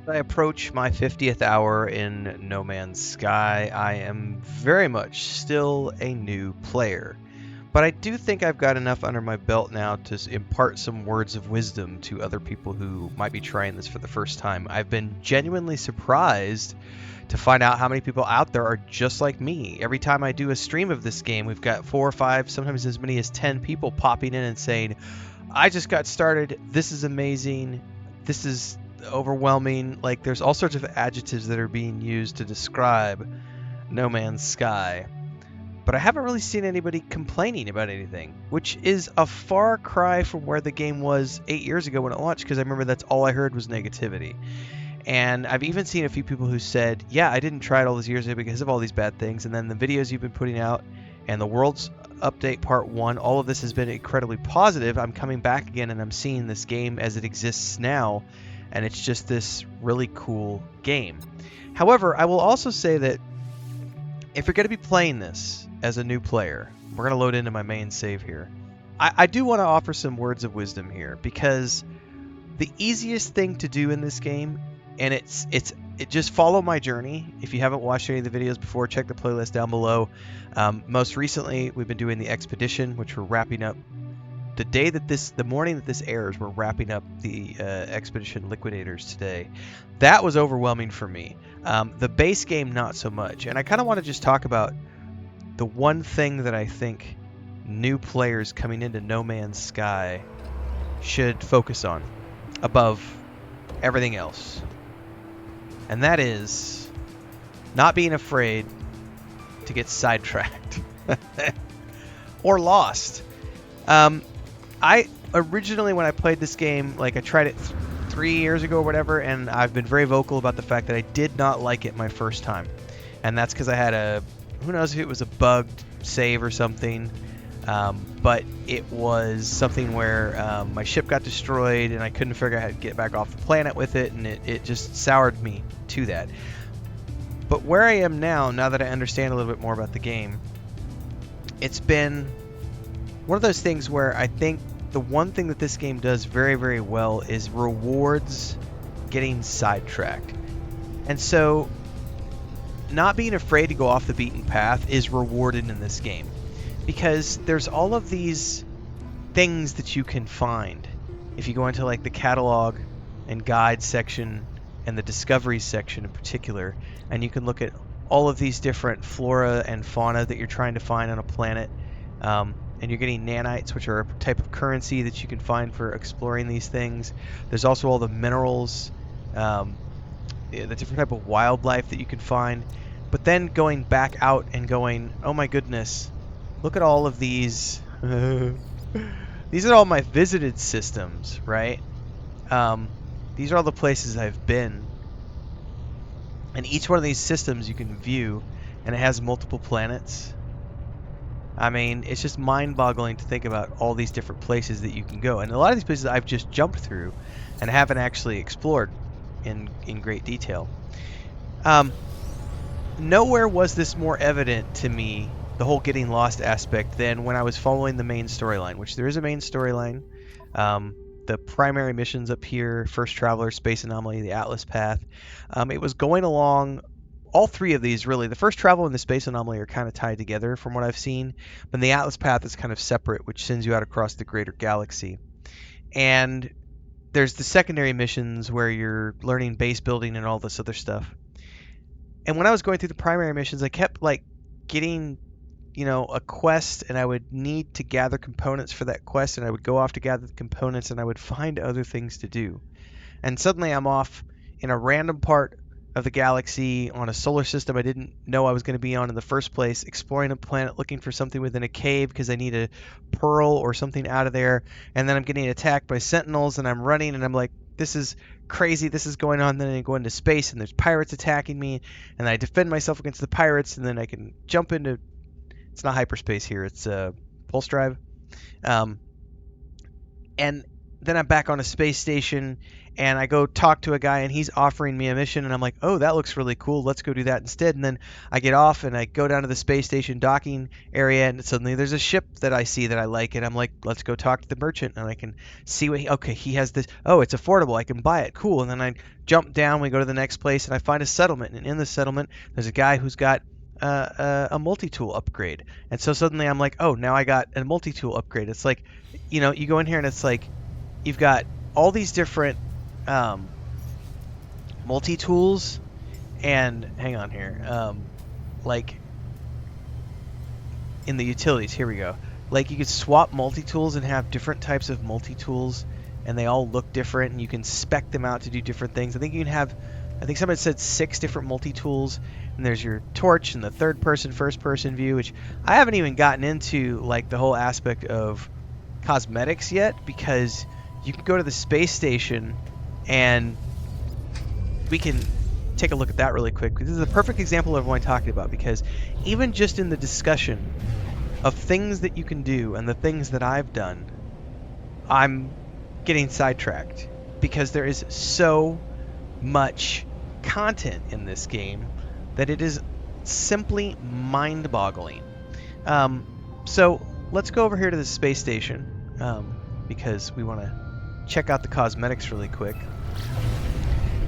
I approach my 50th hour in No Man's Sky, I am very much still a new player. But I do think I've got enough under my belt now to impart some words of wisdom to other people who might be trying this for the first time. I've been genuinely surprised to find out how many people out there are just like me. Every time I do a stream of this game, we've got 4 or 5, sometimes as many as 10 people popping in and saying, I just got started. This is amazing. This is overwhelming. Like, there's all sorts of adjectives that are being used to describe No Man's Sky. But I haven't really seen anybody complaining about anything, which is a far cry from where the game was 8 years ago when it launched, because I remember that's all I heard was negativity. And I've even seen a few people who said, yeah, I didn't try it all those years ago because of all these bad things. And then the videos you've been putting out and the World's Update Part 1, all of this has been incredibly positive. I'm coming back again and I'm seeing this game as it exists now. And it's just this really cool game. However, I will also say that if you're going to be playing this as a new player, we're going to load into my main save here. I do want to offer some words of wisdom here, because the easiest thing to do in this game, and it just follow my journey. If you haven't watched any of the videos before, check the playlist down below. Most recently, we've been doing the expedition, which we're wrapping up the morning that this airs. We're wrapping up the expedition liquidators today. That was overwhelming for me. The base game, not so much. And I kind of want to just talk about the one thing that I think new players coming into No Man's Sky should focus on above everything else. And that is not being afraid to get sidetracked or lost. I originally, when I played this game, like I tried it 3 years ago or whatever, and I've been very vocal about the fact that I did not like it my first time. And that's because I had who knows if it was a bugged save or something, but it was something where my ship got destroyed and I couldn't figure out how to get back off the planet with it, and it just soured me to that. But where I am now that I understand a little bit more about the game, it's been one of those things where I think the one thing that this game does very, very well is rewards getting sidetracked. And so not being afraid to go off the beaten path is rewarded in this game, because there's all of these things that you can find if you go into like the catalog and guide section and the discovery section in particular, and you can look at all of these different flora and fauna that you're trying to find on a planet. And you're getting nanites, which are a type of currency that you can find for exploring these things. There's also all the minerals, the different type of wildlife that you can find. But then going back out and going, oh my goodness, look at all of these. These are all my visited systems, right? These are all the places I've been. And each one of these systems you can view, and it has multiple planets. I mean, it's just mind-boggling to think about all these different places that you can go. And a lot of these places I've just jumped through and haven't actually explored in great detail. Nowhere was this more evident to me, the whole getting lost aspect, than when I was following the main storyline, which there is a main storyline. The primary missions up here: First Traveler, Space Anomaly, the Atlas Path. It was going along. All three of these, really, the First Travel and the Space Anomaly are kind of tied together from what I've seen, but the Atlas Path is kind of separate, which sends you out across the greater galaxy. And there's the secondary missions where you're learning base building and all this other stuff. And when I was going through the primary missions, I kept like getting, a quest, and I would need to gather components for that quest, and I would go off to gather the components, and I would find other things to do. And suddenly I'm off in a random part of the galaxy on a solar system I didn't know I was going to be on in the first place, exploring a planet looking for something within a cave because I need a pearl or something out of there, and then I'm getting attacked by sentinels, and I'm running, and I'm like, this is crazy, this is going on. Then I go into space and there's pirates attacking me, and I defend myself against the pirates, and then I can jump into, it's not hyperspace here, it's pulse drive, and then I'm back on a space station, and I go talk to a guy and he's offering me a mission and I'm like, oh, that looks really cool, let's go do that instead. And then I get off and I go down to the space station docking area and suddenly there's a ship that I see that I like and I'm like, let's go talk to the merchant and I can see what okay, he has this, oh, it's affordable, I can buy it, cool. And then I jump down, we go to the next place and I find a settlement, and in the settlement there's a guy who's got a multi-tool upgrade. And so suddenly I'm like, oh, now I got a multi-tool upgrade. It's like, you go in here and it's like you've got all these different multi-tools, and hang on here, like in the utilities, here we go. Like you could swap multi-tools and have different types of multi-tools, and they all look different, and you can spec them out to do different things. I think you can have, I think somebody said 6 different multi-tools, and there's your torch and the third person, first person view, which I haven't even gotten into like the whole aspect of cosmetics yet, because you can go to the space station and we can take a look at that really quick. This is a perfect example of what I'm talking about, because even just in the discussion of things that you can do and the things that I've done, I'm getting sidetracked because there is so much content in this game that it is simply mind-boggling. So let's go over here to the space station, because we want to check out the cosmetics really quick.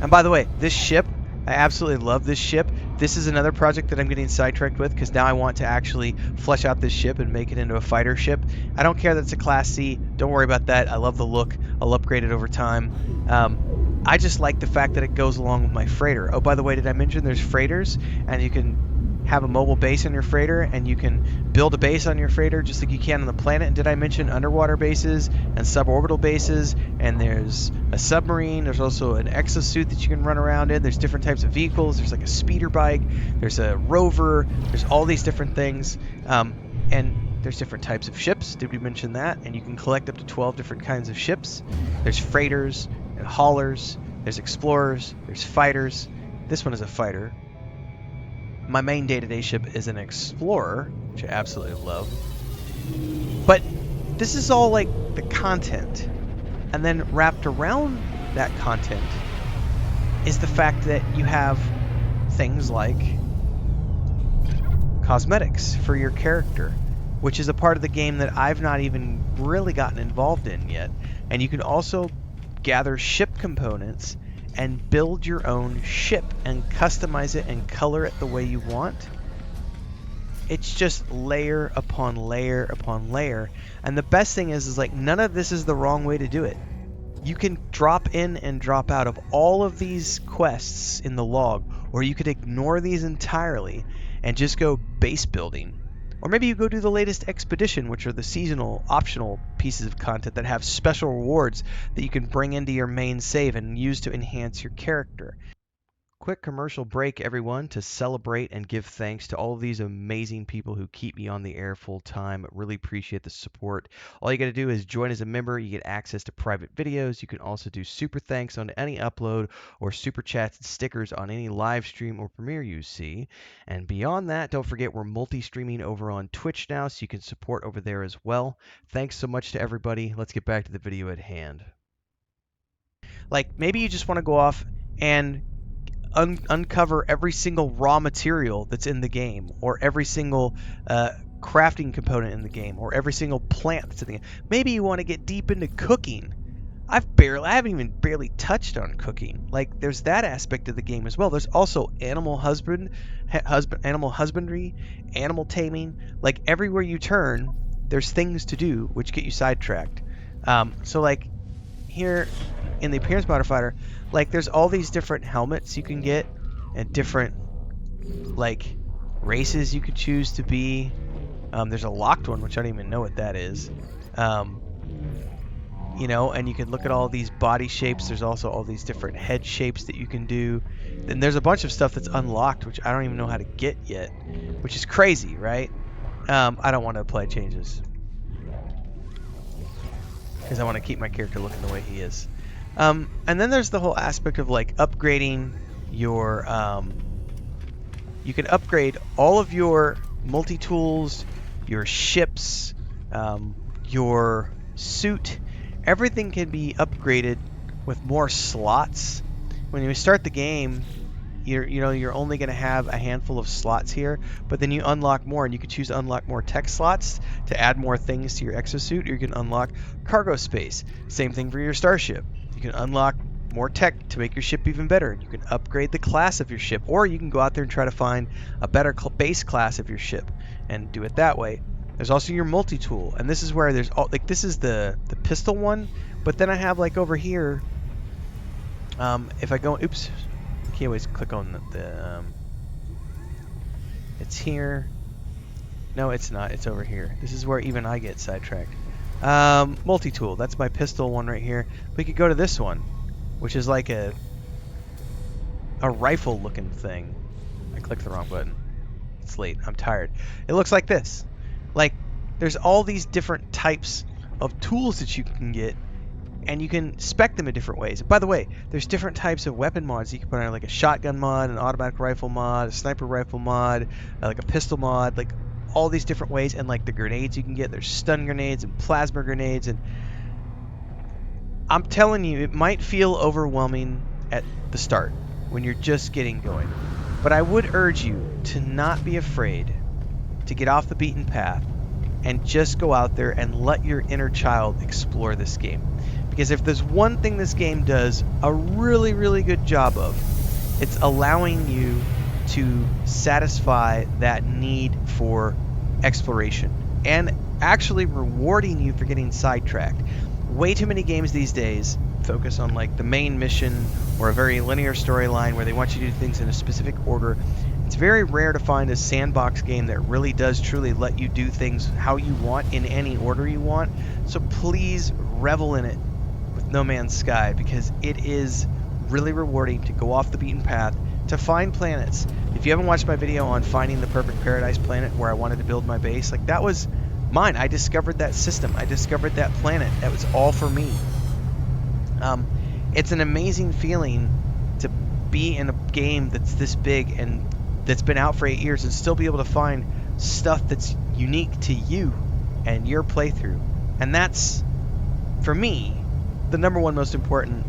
And by the way, this ship, I absolutely love this ship. This is another project that I'm getting sidetracked with, because now I want to actually flesh out this ship and make it into a fighter ship. I don't care that it's a Class C. Don't worry about that. I love the look. I'll upgrade it over time. I just like the fact that it goes along with my freighter. Oh, by the way, did I mention there's freighters, and you can have a mobile base on your freighter, and you can build a base on your freighter just like you can on the planet. And did I mention underwater bases and suborbital bases? And there's a submarine. There's also an exosuit that you can run around in. There's different types of vehicles. There's like a speeder bike. There's a rover. There's all these different things. And there's different types of ships. Did we mention that? And you can collect up to 12 different kinds of ships. There's freighters and haulers. There's explorers. There's fighters. This one is a fighter. My main day-to-day ship is an explorer, which I absolutely love. But this is all like the content. And then wrapped around that content is the fact that you have things like cosmetics for your character, which is a part of the game that I've not even really gotten involved in yet. And you can also gather ship components and build your own ship and customize it and color it the way you want. It's just layer upon layer upon layer. And the best thing is like none of this is the wrong way to do it. You can drop in and drop out of all of these quests in the log, or you could ignore these entirely and just go base building. Or maybe you go do the latest expedition, which are the seasonal optional pieces of content that have special rewards that you can bring into your main save and use to enhance your character. Quick commercial break, everyone, to celebrate and give thanks to all of these amazing people who keep me on the air full time. Really appreciate the support. All you got to do is join as a member. You get access to private videos. You can also do super thanks on any upload, or super chats and stickers on any live stream or premiere you see. And beyond that, don't forget we're multi-streaming over on Twitch now, so you can support over there as well. Thanks so much to everybody. Let's get back to the video at hand. Like maybe you just want to go off and uncover every single raw material that's in the game, or every single crafting component in the game, or every single plant that's in the game. Maybe you want to get deep into cooking. I haven't even barely touched on cooking. Like there's that aspect of the game as well. There's also animal husbandry, animal taming. Like everywhere you turn, there's things to do which get you sidetracked. So like here in the appearance modifier, like there's all these different helmets you can get and different like races you could choose to be. There's a locked one, which I don't even know what that is. You know, and you can look at all these body shapes. There's also all these different head shapes that you can do. Then there's a bunch of stuff that's unlocked, which I don't even know how to get yet, which is crazy, right? I don't want to apply changes because I want to keep my character looking the way he is. And then there's the whole aspect of like upgrading your, you can upgrade all of your multi-tools, your ships, your suit. Everything can be upgraded with more slots. When you start the game, you're only going to have a handful of slots here, but then you unlock more, and you can choose to unlock more tech slots to add more things to your exosuit, or you can unlock cargo space. Same thing for your starship. You can unlock more tech to make your ship even better. You can upgrade the class of your ship, or you can go out there and try to find a better base class of your ship and do it that way. There's also your multi-tool, and this is where there's all like this is the pistol one, but then I have like over here. If I go, oops, can't always click on it's here. No, it's not. It's over here. This is where even I get sidetracked. Multi-tool. That's my pistol one right here. We could go to this one, which is like a rifle-looking thing. I clicked the wrong button. It's late. I'm tired. It looks like this. Like, there's all these different types of tools that you can get, and you can spec them in different ways. By the way, there's different types of weapon mods you can put on, like a shotgun mod, an automatic rifle mod, a sniper rifle mod, like a pistol mod, like all these different ways. And like the grenades you can get, there's stun grenades and plasma grenades, and I'm telling you, it might feel overwhelming at the start when you're just getting going, but I would urge you to not be afraid to get off the beaten path and just go out there and let your inner child explore this game. Because if there's one thing this game does a really, really good job of, it's allowing you to satisfy that need for exploration and actually rewarding you for getting sidetracked. Way too many games these days focus on like the main mission or a very linear storyline where they want you to do things in a specific order. It's very rare to find a sandbox game that really does truly let you do things how you want in any order you want. So please revel in it with No Man's Sky, because it is really rewarding to go off the beaten path, to find planets. If you haven't watched my video on finding the perfect paradise planet where I wanted to build my base, like that was mine. I discovered that system. I discovered that planet. That was all for me. It's an amazing feeling to be in a game that's this big and that's been out for 8 years and still be able to find stuff that's unique to you and your playthrough. And that's, for me, the number one most important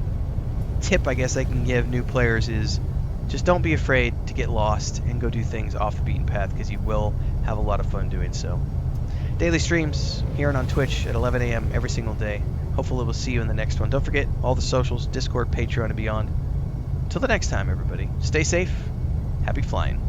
tip I guess I can give new players is just don't be afraid to get lost and go do things off the beaten path, because you will have a lot of fun doing so. Daily streams here and on Twitch at 11 a.m. every single day. Hopefully we'll see you in the next one. Don't forget all the socials, Discord, Patreon, and beyond. Until the next time, everybody, stay safe. Happy flying.